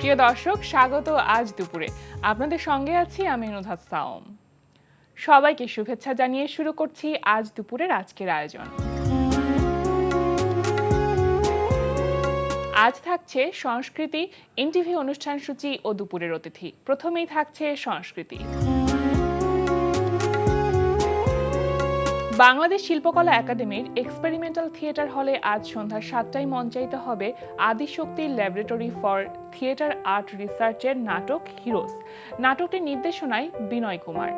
প্রিয় দর্শক, স্বাগত আজ দুপুরে। আপনাদের সঙ্গে আছি আমি নুধাত সাওম। সবাইকে শুভেচ্ছা জানিয়ে শুরু করছি আজ দুপুরের আজকের আয়োজন। আজ থাকছে সংস্কৃতি, এনটিভি অনুষ্ঠান সূচি ও দুপুরের অতিথি। প্রথমেই থাকছে সংস্কৃতি। বাংলাদেশ শিল্পকলা একাডেমির এক্সপেরিমেন্টাল থিয়েটার হলে আজ সন্ধ্যা 7টায় মঞ্চায়িত হবে আদিশক্তি ল্যাবরেটরি ফর থিয়েটার আর্ট রিসার্চের নাটক হিরোস। নাটকটির নির্দেশনায় বিনয় কুমার।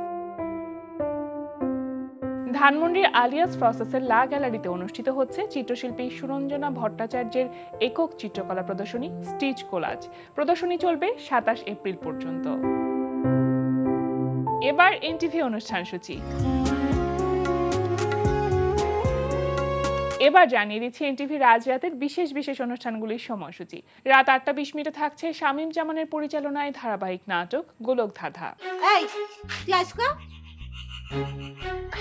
ধানমন্ডির আলিয়াস প্রসেসের লা গ্যালারিতে অনুষ্ঠিত হচ্ছে চিত্রশিল্পী সুরঞ্জনা ভট্টাচার্যের একক চিত্রকলা প্রদর্শনী স্টিচ কোলাজ। প্রদর্শনী চলবে 27 এপ্রিল পর্যন্ত। এবার এনটিভি অনুষ্ঠান সূচি। এবার জানিয়ে দিচ্ছি এনটিভি রাজরাতের বিশেষ বিশেষ অনুষ্ঠানগুলির সময়সূচি। রাত 8:20 থাকছে শামীম জামানের পরিচালনায় ধারাবাহিক নাটক গোলক ধাঁধা। এই তুই আজকা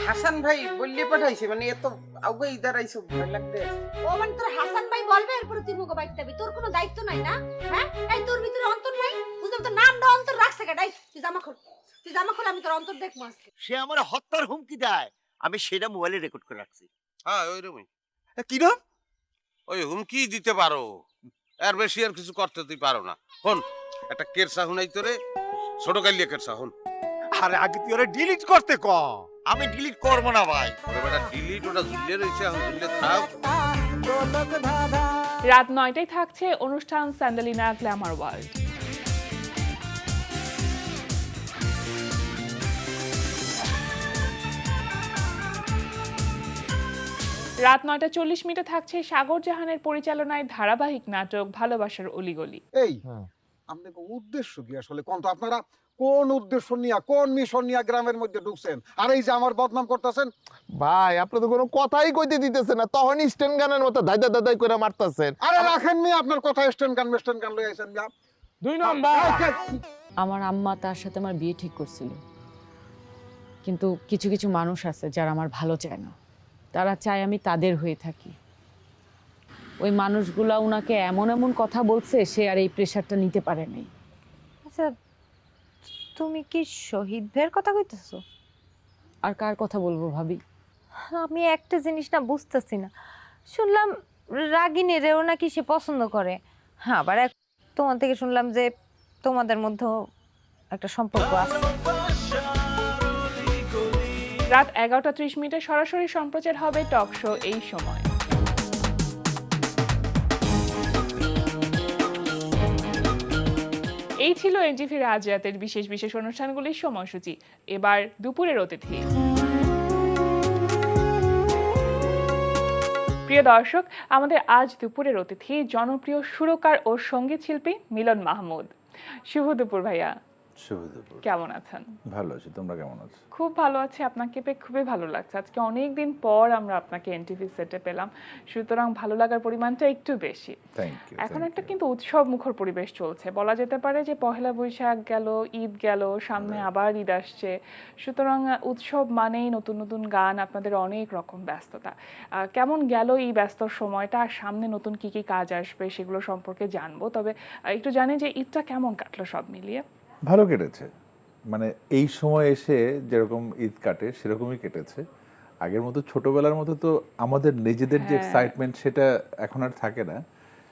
হাসান ভাই বললে পাঠাইছে, মানে এত আগে দাঁড়াইছো ভয় লাগবে। ও মানে তোর হাসান ভাই বলবে এরপরে তুই মুখ বাইতে যাবি, তোর কোনো দায়িত্ব নাই না? হ্যাঁ, এই তোর ভিতরে অন্তর নাই, বুঝলাম তোর নামটা অন্তর রাখছে কেন? তুই জামা খোল, তুই জামা খোল, আমি তোর অন্তর দেখবো আজকে। সে আমার হত্যার হুমকি দেয়, আমি সেটা মোবাইলে রেকর্ড করে রাখছি। হ্যাঁ ওইরকমই, কি নাম? ওই হুমকি দিতে পারো, এর বেশি আর কিছু করতে তুই পারো না। হন একটা কেরসা হুনাই তোরে, ছোট কালিয়া কেরসা হন। আরে আগে তুই ওরা ডিলিট করতে ক। আমি ডিলিট করবো না ভাই। ওরে বেটা ডিলিট, ওটা ঝুলিয়ে রয়েছে, এখন ঝুলিয়ে থাক। রাত 9টায় থাকছে অনুষ্ঠান স্যান্ডালিনা গ্ল্যামার ওয়ার্ল্ড। রাত 9:40 থাকছে সাগর জাহানের পরিচালনায় ধারাবাহিক নাটক ভালোবাসার অলিগলি। এই আপনাদের উদ্দেশ্য কি আসলে? কোন তো আপনারা কোন উদ্দেশ্য নিয়ে, কোন মিশন নিয়ে গ্রামের মধ্যে ঢুকছেন? আর এই যে আমার বদনাম করতেছেন। ভাই আপনি তো কোনো কথাই কইতে দিতেছেন না, তখন স্ট্যান্ড গানের মতো দাদা দাদাই করে মারতাছেন। আরে রাখেন মি আপনার কথা, স্ট্যান্ড গান লই আইছেন যা। 2 নম্বর আমার আম্মা তার সাথে আমার বিয়ে ঠিক করছিল, কিন্তু কিছু কিছু মানুষ আছে যারা আমার ভালো চায় না, তারা চায় আমি তাদের হয়ে থাকি। ওই মানুষগুলা উনাকে এমন এমন কথা বলছে, সে আর এই প্রেশারটা নিতে পারে নাই। আচ্ছা, তুমি কি শহীদ ভাইয়ের কথা কইতেছো? আর কার কথা বলবো ভাবি? আমি একটা জিনিস না বুঝতেছি না। শুনলাম রাগিনীরেও নাকি সে পছন্দ করে। হ্যাঁ, আবার তোমার থেকে শুনলাম যে তোমাদের মধ্যে একটা সম্পর্ক আছে। রাত 11:30 সরাসরি সম্প্রচার হবে টক শো এই সময়। এই ছিল এনটিভি রাজরাতের বিশেষ বিশেষ অনুষ্ঠানগুলির সময়সূচি। এবার দুপুরের অতিথি। প্রিয় দর্শক, আমাদের আজ দুপুরের অতিথি জনপ্রিয় সুরকার ও সঙ্গীত শিল্পী মিলন মাহমুদ। শুভ দুপুর ভাইয়া। শুভ দুপুর। কেমন আছেন? ভালো আছি, তোমরা কেমন আছো? খুব ভালো আছি, আপনাকে পেয়ে খুবই ভালো লাগছে। আজকে অনেক দিন পর আমরা আপনাকে এনটিভি সেটে পেলাম, সুতরাং ভালো লাগার পরিমাণটা একটু বেশি। Thank you. এখন একটা কিন্তু উৎসব মুখর পরিবেশ চলছে, বলা যেতে পারে যে পহেলা বৈশাখ গেল, ঈদ গেল, সামনে আবার ঈদ আসছে, সুতরাং উৎসব মানেই নতুন নতুন গান, আপনাদের অনেক রকম ব্যস্ততা। কেমন গেল এই ব্যস্ত সময়টা, আর সামনে নতুন কি কি কাজ আসবে সেগুলো সম্পর্কে জানবো। তবে একটু জানি যে ঈদটা কেমন কাটলো সব মিলিয়ে? ভালো কেটেছে, মানে এই সময় এসে যেরকম ঈদ কাটে সেরকমই কেটেছে। আগের মতো ছোটবেলার মতো তো আমাদের নিজেদের যে এক্সাইটমেন্ট সেটা এখন আর থাকে না।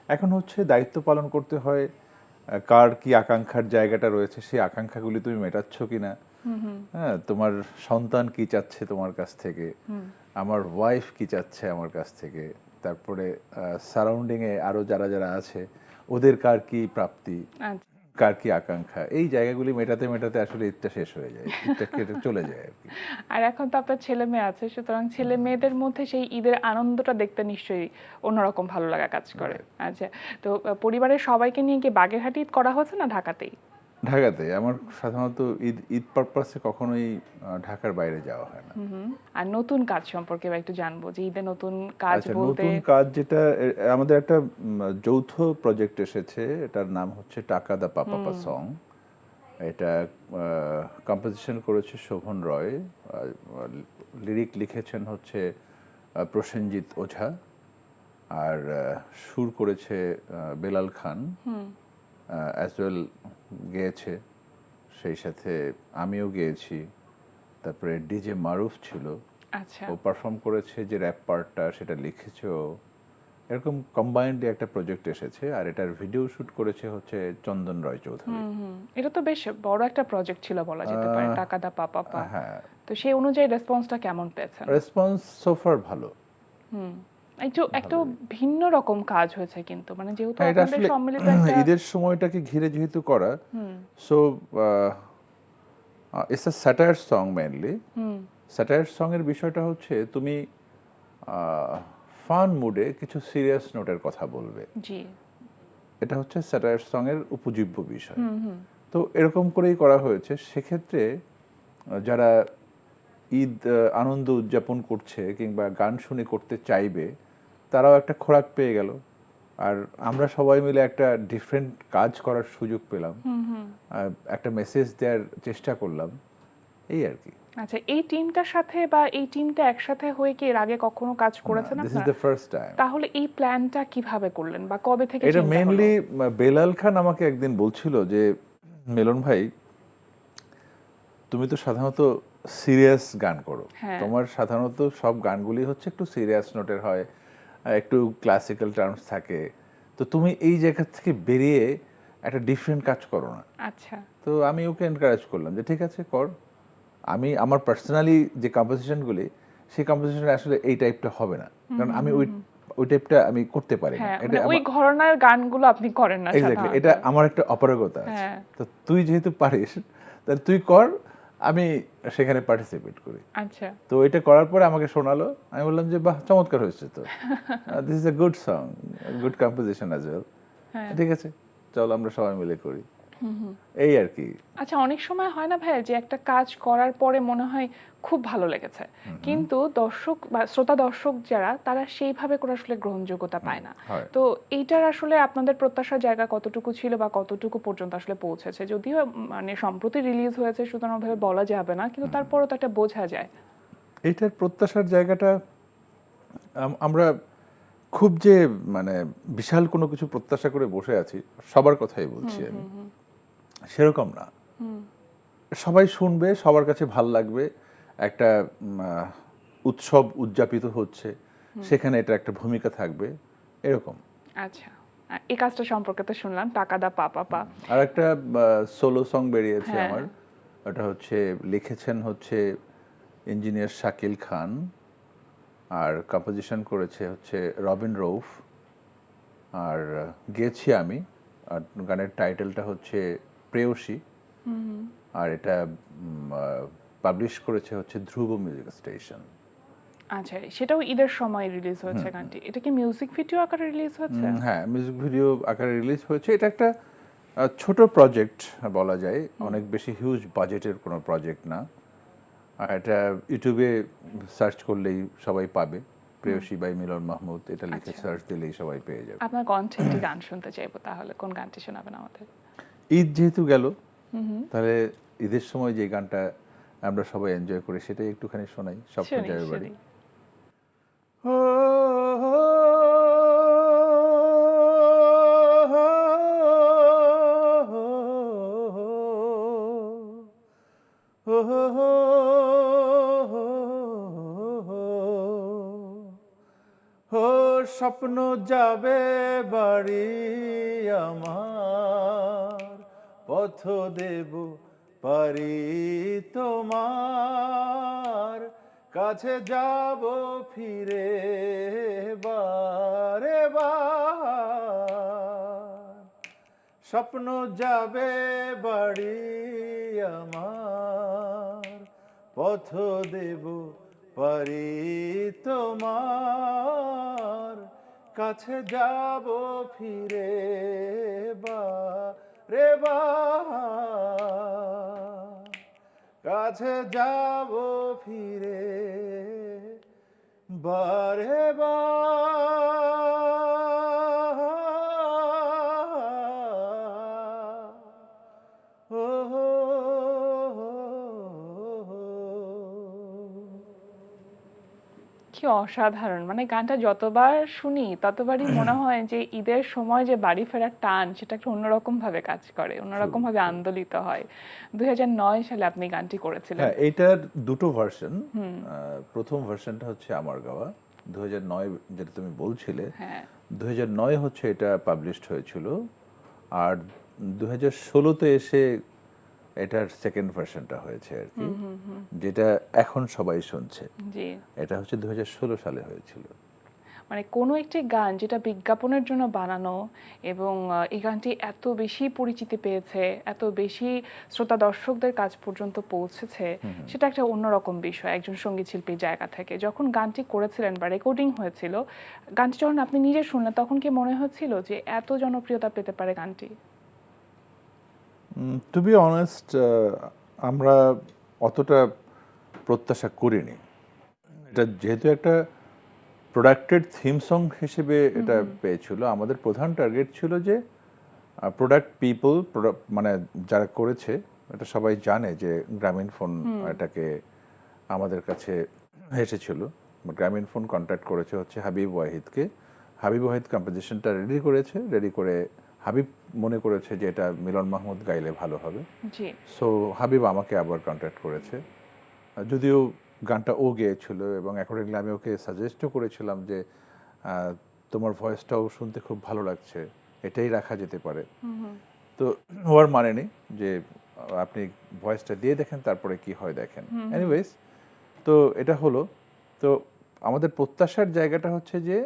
এখন হচ্ছে দায়িত্ব পালন করতে হয়, কার কি আকাঙ্ক্ষার জায়গাটা রয়েছে সেই আকাঙ্ক্ষাগুলি তুমি মেটাচ্ছ কিনা, হ্যাঁ, তোমার সন্তান কি চাচ্ছে তোমার কাছ থেকে, আমার ওয়াইফ কি চাচ্ছে আমার কাছ থেকে, তারপরে সারাউন্ডিংয়ে আরও যারা যারা আছে ওদের কার কি প্রাপ্তি, কার কি আকাঙ্ক্ষা, এই জায়গাগুলি মেটাতে মেটাতে আসলে ঈদটা শেষ হয়ে যায়, ঈদটা কেটে চলে যায় আর কি। আর এখন তো আপনার ছেলে মেয়ে আছে, সুতরাং ছেলে মেয়েদের মধ্যে সেই ঈদের আনন্দটা দেখতে নিশ্চয়ই অন্যরকম ভালো লাগা কাজ করে। আচ্ছা, তো পরিবারের সবাইকে নিয়ে কি বাগেরহাটে ঈদ করা হচ্ছে না ঢাকাতেই? ঢাকাতে। আমার সাধারণত ঈদ পারপাসে কখনোই ঢাকার বাইরে যাওয়া হয় না। আর নতুন কাজ সম্পর্কে একটু জানবো, যে ঈদে নতুন কাজ বলতে? নতুন কাজ যেটা আমাদের একটা যৌথ প্রজেক্ট এসেছে, এটার নাম হচ্ছে টাকা দা পাপা সং। এটা কম্পোজিশন করেছে শোভন রয়, লিরিক লিখেছেন হচ্ছে প্রসেনজিৎ ওঝা, আর সুর করেছে বেলাল খান। অ্যাজ ওয়েল গেয়েছে, সেই সাথে আমিও গেয়েছি, তারপরে ডিজে মারুফ ছিল, আচ্ছা ও পারফর্ম করেছে, যে র্যাপ পার্টটা সেটা লিখেছে ও। এরকম কম্বাইন্ডলি একটা প্রজেক্ট এসেছে, আর এটার ভিডিও শুট করেছে হচ্ছে চন্দন রয় চৌধুরী। এটা তো বেশ বড় একটা প্রজেক্ট ছিল বলা যেতে পারে, আহ, টাকা দা পাপা পা। হ্যাঁ, তো সেই অনুযায়ী রেসপন্সটা কেমন পেয়েছেন? রেসপন্স সোফার ভালো। একটু ভিন্ন রকম কাজ হয়েছে কিন্তু, মানে যেহেতু হ্যাঁ, এটা আপনাদের আসলে সম্মিলিত একটা ঈদের সময়টাকে ঘিরে যেহেতু করা, so it's a satire song mainly. Satire song এর বিষয়টা হচ্ছে তুমি ফান মুডে কিছু সিরিয়াস নোটের কথা বলবে, জি এটা হচ্ছে স্যাটায়ার সং এর উপজীব্য বিষয়। তো এরকম করেই করা হয়েছে। সেক্ষেত্রে যারা ঈদ আনন্দ উদযাপন করছে কিংবা গান শুনে করতে চাইবে, তারাও একটা খোরাক পেয়ে গেল, আর আমরা সবাই মিলে একটা ডিফারেন্ট কাজ করার সুযোগ পেলাম, একটা মেসেজ দেওয়ার চেষ্টা করলাম, এই আর কি। আচ্ছা, এই টিমটার সাথে বা এই টিমটা একসাথে হয়ে কি এর আগে কখনো কাজ করেছেন দিস ইজ আপনারা? The first time. তাহলে এই প্ল্যানটা কিভাবে করলেন বা কবে থেকে এটা চিন্তা মেইনলি হলো? বেলাল খান আমাকে একদিন বলছিল যে, মিলন ভাই, তুমি তো সাধারণত সিরিয়াস গান করো, হ্যাঁ। তোমার সাধারণত সব গানগুলি হচ্ছে একটু সিরিয়াস নোটের হয়, একটু ক্লাসিক্যাল টার্মস থাকে, তো তুমি এই জায়গা থেকে বেরিয়ে একটা ডিফারেন্ট কাজ করো না। আচ্ছা তো আমি ওকে এনকারেজ করলাম যে ঠিক আছে কর। আমি আমার পার্সোনালি যে কম্পোজিশনগুলি, সেই কম্পোজিশন আসলে এই টাইপটা হবে না, কারণ আমি ওই টাইপটা আমি করতে পারি না। হ্যাঁ, এটা মানে ওই ঘরানার গানগুলো আপনি করেন না এক্স্যাক্টলি, সাধারণত। এটা আমার একটা অপারগতা আছে। হ্যাঁ। তো তুই যেহেতু পারিস, তাহলে তুই কর, আমি সেখানে পার্টিসিপেট করি। আচ্ছা তো এটা করার পরে আমাকে শোনালো, আমি বললাম যে বাহ, চমৎকার হয়েছে তো, this is a good song, good composition as well. ঠিক আছে, চল আমরা সবাই মিলে করি, এই আর কি। আচ্ছা, অনেক সময় হয় না ভাই যে একটা কাজ করার পরে মনে হয় খুব ভালো লেগেছে, কিন্তু দর্শক বা শ্রোতা দর্শক যারা, তারা সেইভাবে করে আসলে গ্রহণযোগ্যতা পায় না। হয়। তো এইটার আসলে আপনাদের প্রত্যাশার জায়গা কতটুকু ছিল বা কতটুকু পর্যন্ত আসলে পৌঁছেছে? যদিও মানে সম্প্রতি রিলিজ হয়েছে, সুতরাং ভাবে বলা যাবে না, কিন্তু তারপরও তো একটা বোঝা যায়। এটার প্রত্যাশার জায়গাটা আমরা খুব যে মানে বিশাল কোনো কিছু প্রত্যাশা করে বসে আছি, সবার কথাই বলছি আমি, সেরকম না। সবাই শুনবে, সবার কাছে ভাল লাগবে, একটা উৎসব উদযাপিত হচ্ছে, সেখানে এটা একটা ভূমিকা থাকবে, এরকম। আচ্ছা, এই কাজটা সম্পর্কে তো শুনলাম, টাকা দা পাপা পা। আর একটা সোলো সং বেরিয়েছে হ্যাঁ। আমার, ওটা হচ্ছে লিখেছেন হচ্ছে ইঞ্জিনিয়ার শাকিল খান, আর কম্পোজিশন করেছে হচ্ছে রবিন রৌফ, আর গেয়েছি আমি। আর গানের টাইটেলটা হচ্ছে প্রেয়সী, আর এটা পাবলিশ করেছে হচ্ছে ধ্রুব মিউজিক স্টেশন। আচ্ছা, সেটাও ঈদের সময় রিলিজ হয়েছে গানটি। এটা কি মিউজিক ভিডিও আকারে রিলিজ হয়েছে? হ্যাঁ, মিউজিক ভিডিও আকারে রিলিজ হয়েছে। এটা একটা ছোট প্রজেক্ট বলা যায়, অনেক বেশি হিউজ বাজেটের কোনো প্রজেক্ট না। আর এটা ইউটিউবে সার্চ করলেই সবাই পাবে, প্রেয়সী বাই মিলন মাহমুদ, এটা লিখে সার্চ দিলেই সবাই পেয়ে যাবে। আপনার কণ্ঠে একটি গান শুনতে চাইবো, তাহলে কোন গানটি শোনাবেন আমাদের? ঈদ যেহেতু গেল, তাহলে ঈদের সময় যে গানটা আমরা সবাই এনজয় করি, সেটাই একটুখানি শোনাই, স্বপ্ন শুনি, জয়ের বাড়ি। শুনি। স্বপ্ন যাবে বাড়ি আমার, পথ দেব পারি তোমার, কাছে যাব ফিরে বারে বার, স্বপ্ন যাবে বাড়ি আমার, পথ দেব পারি তোমার, কাছে যাব ফিরে বারে বার, কাছে যাব ফিরে বারে বার। ও কি অসাধারণ, মানে গানটা যতবার শুনি ততবারই মনে হয় যে ঈদের সময় যে বাড়ি ফেরার টান সেটা একটা অন্যরকম ভাবে কাজ করে, অন্যরকম ভাবে আন্দোলিত হয়। 2009 সালে আপনি গানটি করেছিলেন। হ্যাঁ, এইটার দুটো ভার্সন। প্রথম ভার্সনটা হচ্ছে আমার গাওয়া, 2009 যেটা তুমি বলছিলে, হ্যাঁ 2009 হচ্ছে এটা পাবলিশড হয়েছিল। আর 2016-তে এসে এটার সেকেন্ড ভার্সনটা হয়েছে আর কি, যেটা এখন সবাই শুনছে। জি, এটা হচ্ছে 2016 সালে হয়েছিল। মানে কোনো একটি গান যেটা বিজ্ঞাপনের জন্য বানানো এবং এই গানটি এত বেশি পরিচিতি পেয়েছে, এত বেশি শ্রোতা দর্শকদের কাছ পর্যন্ত পৌঁছেছে, সেটা একটা অন্যরকম বিষয় একজন সঙ্গীত শিল্পীর জায়গা থেকে। যখন গানটি করেছিলেন বা রেকর্ডিং হয়েছিল, গানটি যখন আপনি নিজে শুনলেন তখন কি মনে হচ্ছিল যে এত জনপ্রিয়তা পেতে পারে গানটি? টু বি অনেস্ট, আমরা অতটা প্রত্যাশা করিনি। এটা যেহেতু একটা প্রোডাক্টেড থিম সং হিসেবে এটা পেয়েছিল, আমাদের প্রধান টার্গেট ছিল যে প্রোডাক্ট পিপল, মানে যারা করেছে এটা সবাই জানে যে গ্রামীণ ফোন এটাকে আমাদের কাছে এসেছিল। গ্রামীণ ফোন কন্ট্যাক্ট করেছে হচ্ছে হাবিব ওয়াহিদকে। হাবিব ওয়াহিদ কম্পোজিশনটা রেডি করেছে, রেডি করে হাবিব মনে করেছে যে এটা মিলন মাহমুদ গাইলে ভালো হবে। জি, সো হাবিব আমাকে আবার কন্ট্যাক্ট করেছে, যদিও গানটা ও গেয়েছিল এবং অ্যাকর্ডিংলি আমি ওকে সাজেস্টও করেছিলাম যে তোমার ভয়েসটাও শুনতে খুব ভালো লাগছে, এটাই রাখা যেতে পারে। তো ওর মানে নেই যে আপনি ভয়েসটা দিয়ে দেখেন তারপরে কি হয় দেখেন। এনিওয়েজ, তো এটা হলো। তো আমাদের প্রত্যাশার জায়গাটা হচ্ছে যে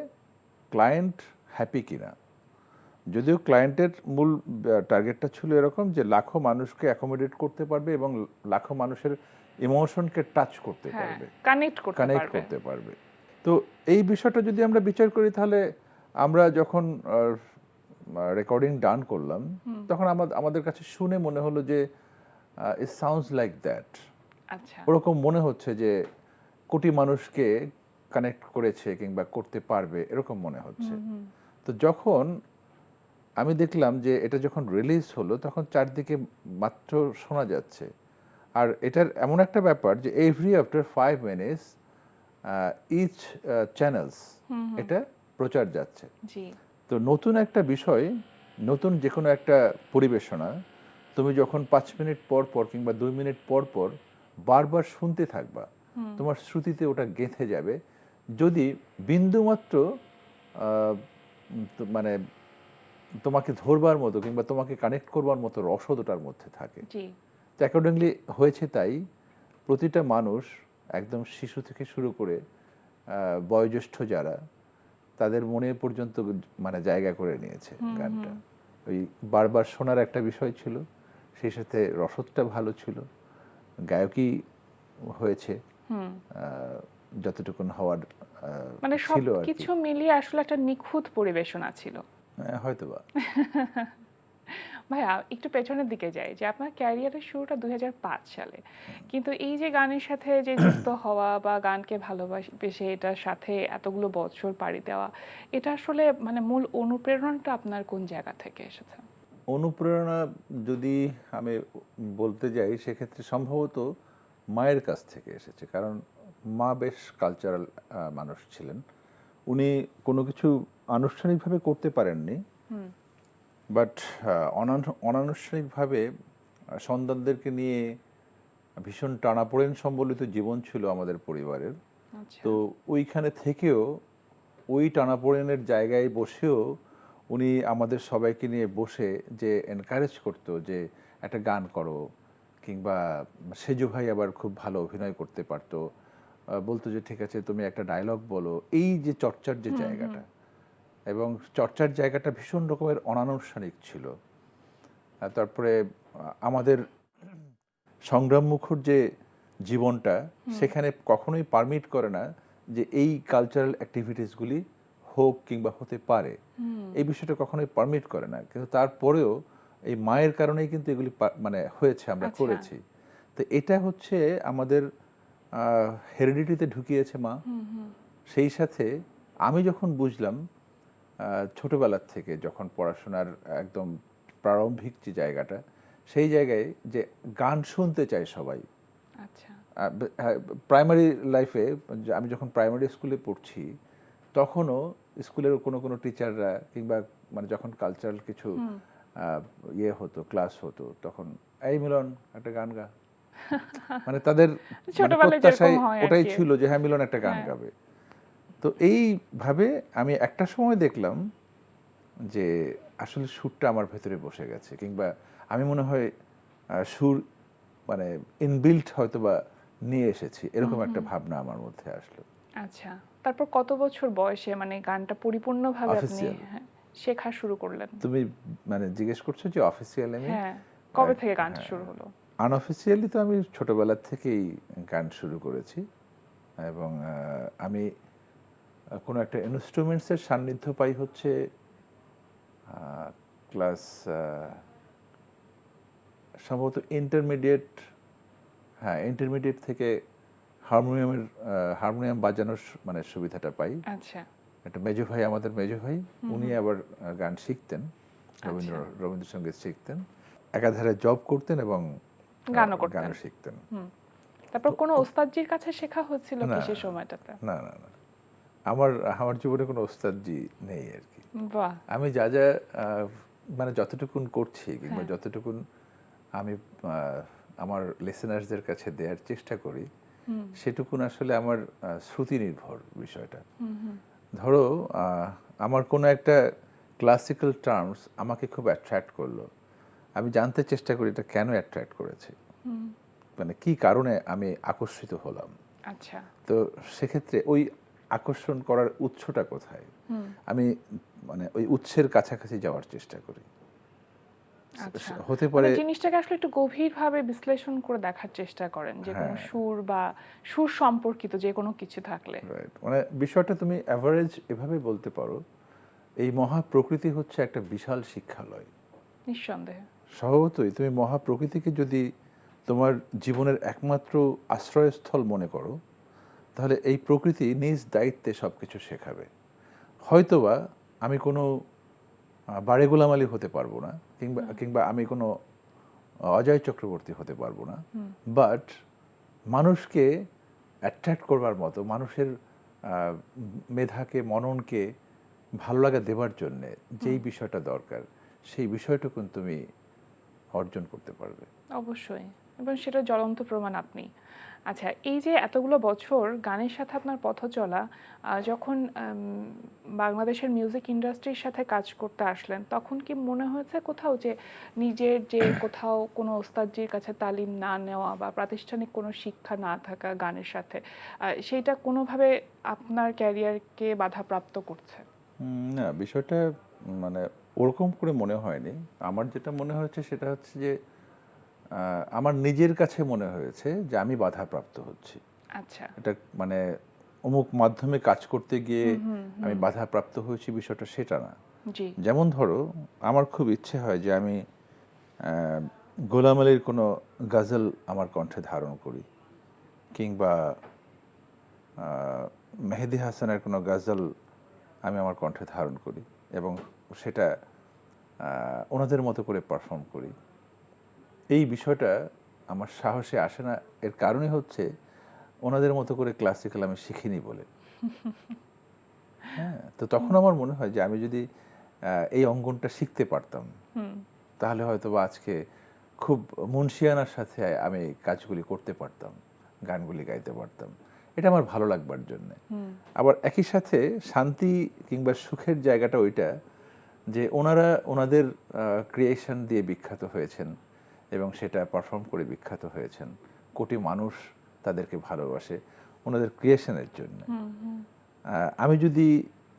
ক্লায়েন্ট হ্যাপি কিনা। যদিও ক্লায়েন্টের মূল টার্গেটটা ছিল এরকম যে লাখো মানুষকে অ্যাকোমোডেট করতে পারবে এবং লাখো মানুষের ইমোশনকে টাচ করতে হ্যাঁ, পারবে, কানেক্ট কানেক্ট করতে করতে পারবে। তো এই বিষয়টা যদি আমরা বিচার করি, তাহলে আমরা যখন রেকর্ডিং ডান করলাম তখন আমাদের কাছে শুনে মনে হলো যে ইট সাউন্ডস লাইক দ্যাট। আচ্ছা, ওরকম মনে হচ্ছে যে কোটি মানুষকে কানেক্ট করেছে কিংবা করতে পারবে, এরকম মনে হচ্ছে। তো যখন আমি দেখলাম যে এটা যখন রিলিজ হলো তখন চারদিকে মাত্র শোনা যাচ্ছে। আর এটার এমন একটা ব্যাপার যে every after 5 minutes each channels এটা প্রচার যাচ্ছে। জি, তো নতুন একটা বিষয়, নতুন যে কোনো একটা পরিবেশনা তুমি যখন 5 মিনিট পর পর কিংবা 2 মিনিট পর পর বারবার শুনতে থাকবা, তোমার শ্রুতিতে ওটা গেঁথে যাবে যদি বিন্দুমাত্র মানে তোমাকে ধরবার মতো কিংবা তোমাকে কানেক্ট করবার মতো রসদ ওটার মধ্যে থাকে। জি, তো অ্যাকর্ডিংলি হয়েছে তাই। প্রতিটা মানুষ একদম শিশু থেকে শুরু করে বয়োজ্যেষ্ঠ যারা, তাদের মনে পর্যন্ত মানে জায়গা করে নিয়েছে গানটা। ওই বারবার শোনার একটা বিষয় ছিল, সেই সাথে রসদটা ভালো ছিল, গায়কই হয়েছে যতটুকুন হওয়ার মানে ছিল আর কি। সবকিছু মিলিয়ে আসলে একটা নিখুঁত পরিবেশনা ছিল। হয়তোবা। ভাইয়া একটু পেছনের দিকে যাই, যে আপনার ক্যারিয়ারের শুরুটা 2005 সালে, কিন্তু এই যে গানের সাথে যে যুক্ত হওয়া বা গানকে ভালোবাসে এটার সাথে এতগুলো বছর পাড়ি দেওয়া, এটা আসলে মানে মূল অনুপ্রেরণাটা আপনার কোন জায়গা থেকে এসেছে? অনুপ্রেরণা যদি আমি বলতে যাই সেক্ষেত্রে সম্ভবত মায়ের কাছ থেকে এসেছে। কারণ মা বেশ কালচারাল মানুষ ছিলেন। উনি কোনো কিছু আনুষ্ঠানিকভাবে করতে পারেননি, বাট অনানুষ্ঠানিকভাবে সন্তানদেরকে নিয়ে ভীষণ টানাপোড়েন সম্বলিত জীবন ছিল আমাদের পরিবারের। তো ওইখানে থেকেও ওই টানাপোড়েনের জায়গায় বসেও উনি আমাদের সবাইকে নিয়ে বসে যে এনকারেজ করতো যে একটা গান করো, কিংবা সেজু ভাই আবার খুব ভালো অভিনয় করতে পারতো, বলতো যে ঠিক আছে তুমি একটা ডায়লগ বলো। এই যে চর্চার যে জায়গাটা, এবং চর্চার জায়গাটা ভীষণ রকমের অনানুষ্ঠানিক ছিল। তারপরে আমাদের সংগ্রামমুখর যে জীবনটা, সেখানে কখনোই পারমিট করে না যে এই কালচারাল অ্যাক্টিভিটিসগুলি হোক কিংবা হতে পারে, এই বিষয়টা কখনোই পারমিট করে না। কিন্তু তারপরেও এই মায়ের কারণেই কিন্তু এগুলি মানে হয়েছে, আমরা করেছি। তো এটা হচ্ছে আমাদের হেরিডিটিতে ঢুকিয়েছে মা। সেই সাথে আমি যখন বুঝলাম ছোটবেলার থেকে, যখন পড়াশোনার একদম প্রারম্ভিক যে জায়গাটা, সেই জায়গায় যে গান শুনতে চায় সবাই, আচ্ছা, প্রাইমারি লাইফে আমি যখন প্রাইমারি স্কুলে পড়ছি তখনও স্কুলের কোনো কোনো টিচাররা কিংবা মানে যখন কালচারাল কিছু ইয়ে হতো, ক্লাস হতো, তখন এই মিলন একটা গান গা, মানে তাদের মানে ছোটবেলায় প্রত্যাশায় যেরকম হয় আর ওটাই কি। ছিল যে হ্যাঁ মিলন একটা গান হ্যাঁ। গাবে। তো এইভাবে আমি একটা সময় দেখলাম যে আসলে সুরটা আমার ভেতরে বসে গেছে, কিংবা আমি মনে হয় সুর মানে ইনবিল্ট হয়তো বা নিয়ে এসেছি, এরকম একটা ভাবনা আমার মধ্যে আসলো। আচ্ছা, তারপর কত বছর বয়সে মানে গানটা পরিপূর্ণভাবে আপনি Official। শেখা শুরু করলেন? তুমি মানে জিজ্ঞেস করছো যে অফিসিয়াল আমি, হ্যাঁ, কবে থেকে গানটা শুরু হলো? আনঅফিসিয়ালি তো আমি ছোটবেলা থেকেই গান শুরু করেছি, এবং আমি কোনো একটা ইনস্ট্রুমেন্টসের সান্নিধ্য পাই হচ্ছে ক্লাস সম্ভবত ইন্টারমিডিয়েট, হ্যাঁ ইন্টারমিডিয়েট থেকে হারমোনিয়াম বাজানোর মানে সুবিধাটা পাই। আচ্ছা, একটা মেজো ভাই, আমাদের মেজো ভাই, উনি আবার গান শিখতেন, রবীন্দ্রসঙ্গীত শিখতেন, একাধারে জব করতেন এবং গানও করতেন। গানও শিখতেন। তারপর কোনো ওস্তাদজির কাছে শেখা হচ্ছিল কি না। সেই সময়টাতে? না না না, আমার জীবনে কোনো ওস্তাদজি নেই আর কি। বাহ, আমি যা যা মানে যতটুকুন করছি কিংবা যতটুকুন আমি আমার লিসেনার্সদের কাছে দেওয়ার চেষ্টা করি, সেটুকুন আসলে আমার শ্রুতি নির্ভর বিষয়টা। ধরো আমার কোনো একটা ক্লাসিক্যাল টার্মস আমাকে খুব অ্যাট্রাক্ট করলো, আমি জানতে চেষ্টা করি এটা কেন অ্যাট্রাক্ট করেছে, মানে কি কারণে আমি আকর্ষিত হলাম। আচ্ছা, তো সেক্ষেত্রে ওই আকর্ষণ করার উৎসটা কোথায়, আমি মানে ওই উৎসের কাছাকাছি যাওয়ার চেষ্টা করি। আচ্ছা। হতে পারে মানে জিনিসটাকে আসলে একটু গভীরভাবে বিশ্লেষণ করে দেখার চেষ্টা করেন, যে কোনো সুর বা সুর সম্পর্কিত যে কোনো কিছু থাকলে। রাইট, মানে বিষয়টা তুমি অ্যাভারেজ এভাবে বলতে পারো, এই মহা প্রকৃতি হচ্ছে একটা বিশাল শিক্ষালয়। নিঃসন্দেহে। স্বভাবতই তুমি মহা প্রকৃতিকে যদি তোমার জীবনের একমাত্র আশ্রয়স্থল মনে করো, তাহলে এই প্রকৃতি নিজ দায়িত্বে সব কিছু শেখাবে। হয়তোবা আমি কোনো বাড়ে গোলাম আলী হতে পারবো না, কিংবা আমি কোনো অজয় চক্রবর্তী হতে পারবো না, বাট মানুষকে অ্যাট্রাক্ট করবার মতো, মানুষের মেধাকে, মননকে ভালো লাগা দেবার জন্যে যেই বিষয়টা দরকার, সেই বিষয়টুকুন তুমি অর্জন করতে পারবে। অবশ্যই, এবং সেটা জ্বলন্ত প্রমাণ আপনি। আচ্ছা, এই যে এতগুলো বছর গানের সাথে আপনার পথ চলা, যখন বাংলাদেশের মিউজিক ইন্ডাস্ট্রির সাথে কাজ করতে আসলেন, তখন কি মনে হয়েছে কোথাও যে নিজের যে কোথাও কোনো ওস্তাদজির কাছে তালিম না নেওয়া বা প্রাতিষ্ঠানিক কোনো শিক্ষা না থাকা গানের সাথে, সেইটা কোনোভাবে আপনার ক্যারিয়ারকে বাধাপ্রাপ্ত করছে? না, বিষয়টা মানে ওরকম করে মনে হয়নি। আমার যেটা মনে হয়েছে সেটা হচ্ছে যে আমার নিজের কাছে মনে হয়েছে যে আমি বাধাপ্রাপ্ত হচ্ছি। আচ্ছা, এটা মানে অমুক মাধ্যমে কাজ করতে গিয়ে আমি বাধাপ্রাপ্ত হয়েছি, বিষয়টা সেটা না। জি, যেমন ধরো, আমার খুব ইচ্ছে হয় যে আমি গোলাম আলীর কোনো গজল আমার কণ্ঠে ধারণ করি, কিংবা মেহেদি হাসানের কোনো গজল আমি আমার কণ্ঠে ধারণ করি এবং সেটা ওনাদের মতো করে পারফর্ম করি। এই বিষয়টা আমার সাহসে আসে না, এর কারণই হচ্ছে ওনাদের মতো করে ক্লাসিক্যাল আমি শিখিনি বলে। হ্যাঁ, তো তখন আমার মনে হয় যে আমি যদি এই অঙ্গনটা শিখতে পারতাম, তাহলে হয়তো বা আজকে খুব মুনশিয়ানার সাথে আমি কাজগুলি করতে পারতাম, গানগুলি গাইতে পারতাম। এটা আমার ভালো লাগবার জন্যে। আবার একই সাথে শান্তি কিংবা সুখের জায়গাটা ওইটা যে ওনারা ওনাদের ক্রিয়েশন দিয়ে বিখ্যাত হয়েছেন এবং সেটা পারফর্ম করে বিখ্যাত হয়েছেন। কোটি মানুষ তাদেরকে ভালোবাসে ওনাদের ক্রিয়েশনের জন্য। আমি যদি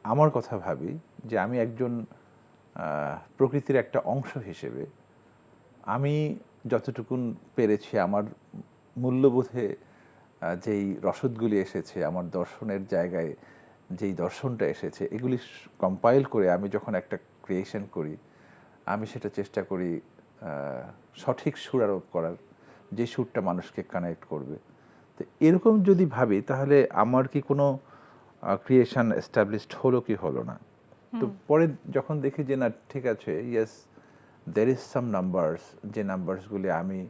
আমার কথা ভাবি যে আমি একজন প্রকৃতির একটা অংশ হিসেবে আমি যতটুকুন পেরেছি, আমার মূল্যবোধে যেই রসদগুলি এসেছে, আমার দর্শনের জায়গায় যেই দর্শনটা এসেছে, এগুলি কম্পাইল করে আমি যখন একটা ক্রিয়েশন করি, আমি সেটা চেষ্টা করি সঠিক সুর আরোপ করার, যে সুরটা মানুষকে কানেক্ট করবে। তো এরকম যদি ভাবি, তাহলে আমার কি কোনো ক্রিয়েশন এস্টাবলিশড হলো কি হলো না। তো পরে যখন দেখি যে না ঠিক আছে, yes there is some numbers, যে নাম্বারসগুলি আমি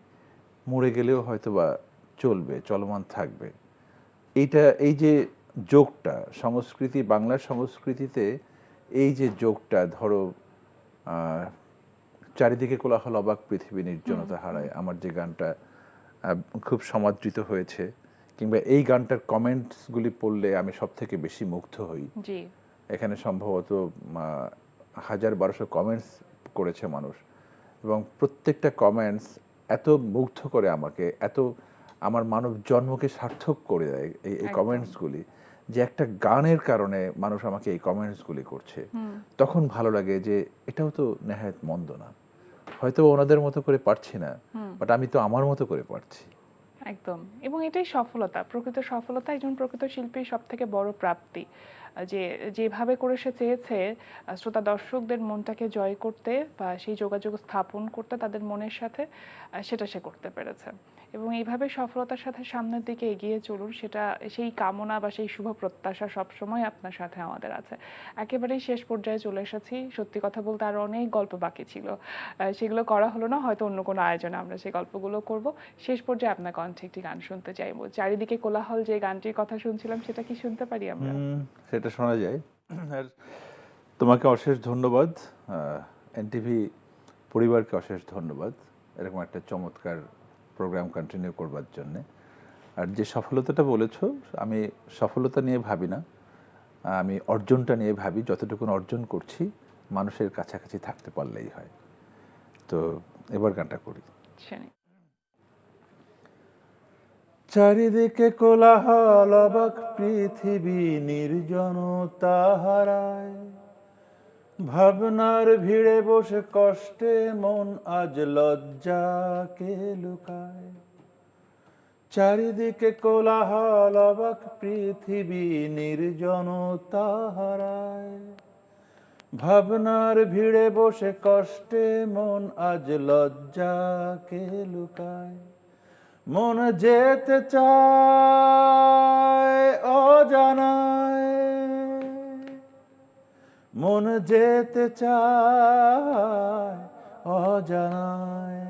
মরে গেলেও হয়তো বা চলবে, চলমান থাকবে। এই যে যোগটা সংস্কৃতি, বাংলার সংস্কৃতিতে এই যে যোগটা, ধরো চারিদিকে কোলাহল অবাক পৃথিবী নির্জনতা হারায়, আমার যে গানটা খুব সমাদৃত হয়েছে, কিংবা এই গানটার কমেন্টসগুলি পড়লে আমি সব থেকে বেশি মুগ্ধ হই। জি, এখানে সম্ভবত 1000-1200 কমেন্টস করেছে মানুষ, এবং প্রত্যেকটা কমেন্টস এত মুগ্ধ করে আমাকে, এত আমার মানব জন্মকে সার্থক করে দেয় এই কমেন্টসগুলি, যে একটা গানের কারণে মানুষ আমাকে এই কমেন্টসগুলি করছে। তখন ভালো লাগে যে এটাও তো নেহায়েত মন্দ না, হয়তো ওনাদের মতো করে পারছি না, বাট আমি তো আমার মতো করে পারছি। একদম। এবং এটাই সফলতা, প্রকৃত সফলতা একজন প্রকৃত শিল্পীর সব থেকে বড় প্রাপ্তি, যে যেভাবে করে সে চেয়েছে শ্রোতা দর্শকদের মনটাকে জয় করতে বা সেই যোগাযোগ স্থাপন করতে তাদের মনের সাথে, সেটা সে করতে পেরেছে। এবং এইভাবে সফলতার সাথে সামনের দিকে এগিয়ে চলুন, সেটা সেই কামনা বা সেই শুভ প্রত্যাশা সবসময় আপনার সাথে আমাদের আছে। একেবারেই শেষ পর্যায়ে চলে এসেছি। সত্যি কথা বলতে আরও অনেক গল্প বাকি ছিল, সেগুলো করা হলো না, হয়তো অন্য কোনো আয়োজনে আমরা সেই গল্পগুলো করব। শেষ পর্যায়ে আপনার কণ্ঠে একটি গান শুনতে চাইবো। চারিদিকে কোলাহল যে গানটির কথা শুনছিলাম, সেটা কি শুনতে পারি আমরা? সেটা শোনা যায়। আর তোমাকে অশেষ ধন্যবাদ, এনটিভি পরিবারকে অশেষ ধন্যবাদ এরকম একটা চমৎকার প্রোগ্রাম কন্টিনিউ করবার জন্যে। আর যে সফলতাটা বলেছো, আমি সফলতা নিয়ে ভাবি না, আমি অর্জনটা নিয়ে ভাবি। যতটুকু অর্জন করছি মানুষের কাছাকাছি থাকতে পারলেই হয়। তো এবার গানটা করি। চারিদিকে কোলাহল অবাক পৃথিবী নির্জনতা হারায়, ভাবনার ভিড়ে বসে কষ্টে মন আজ লজ্জাকে লুকায়। চারিদিকে কোলাহল অবাক পৃথিবী নির্জনতা হারায়, ভাবনার ভিড়ে বসে কষ্টে মন আজ লজ্জাকে লুকায়। মন যেতে চায় অজানায়, মন যেতে চায় অজানায়।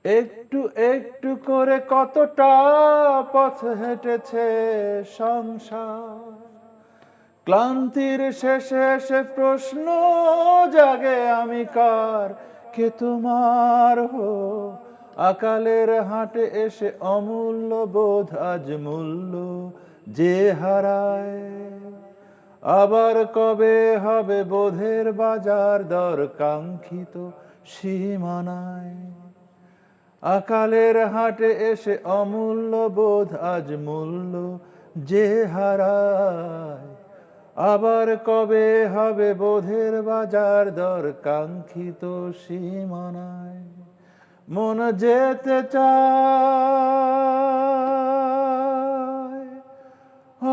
একটু একটু করে কতটা পথ হেঁটেছে সংসার, ক্লান্তির শেষে এসে প্রশ্ন জাগে আমি কার, কে তোমার হো। আকালের হাটে এসে অমূল্য বোধ আজ মূল্য যে হারায়। আবার কবে হবে বোধের বাজার দর কাঙ্ক্ষিত সীমানায়। আকালের হাটে এসে অমূল্য বোধ আজ মূল্য যে হারায়। আবার কবে হবে বোধের বাজার দর কাঙ্ক্ষিত সীমানায়। মন যেতে চায়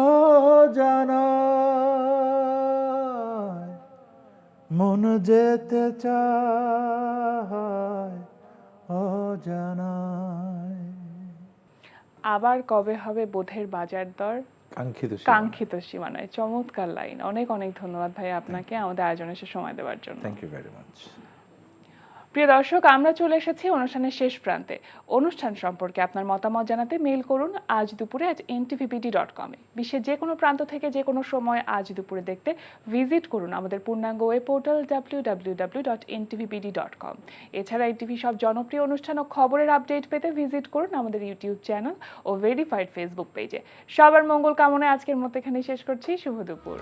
অজানায়, মন যেতে চায় অজানায়। আবার কবে হবে বোধের বাজার দর কাঙ্ক্ষিত সীমানায়। চমৎকার লাইন। অনেক অনেক ধন্যবাদ ভাই আপনাকে আমাদের আয়োজনে এসে সময় দেওয়ার জন্য। Thank you very much. প্রিয় দর্শক, আমরা চলে এসেছি অনুষ্ঠানের শেষ প্রান্তে। অনুষ্ঠান সম্পর্কে আপনার মতামত জানাতে মেইল করুন আজ দুপুরে @ntvpd.com এ। বিশ্বের যে কোনো প্রান্ত থেকে যে কোনো সময় আজ দুপুরে দেখতে ভিজিট করুন আমাদের পূর্ণাঙ্গ ওয়েব পোর্টাল www.ntvpd.com। এছাড়া এনটিভি সব জনপ্রিয় অনুষ্ঠান ও খবরের আপডেট পেতে ভিজিট করুন আমাদের ইউটিউব চ্যানেল ও ভেরিফাইড ফেসবুক পেজে। সবার মঙ্গল কামনায় আজকের মতো এখানে শেষ করছি। শুভ দুপুর।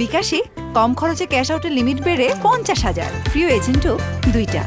বিকাশে কম খরচে ক্যাশ আউটের লিমিট বেড়ে 50,000, প্রিয় এজেন্টও 2টা।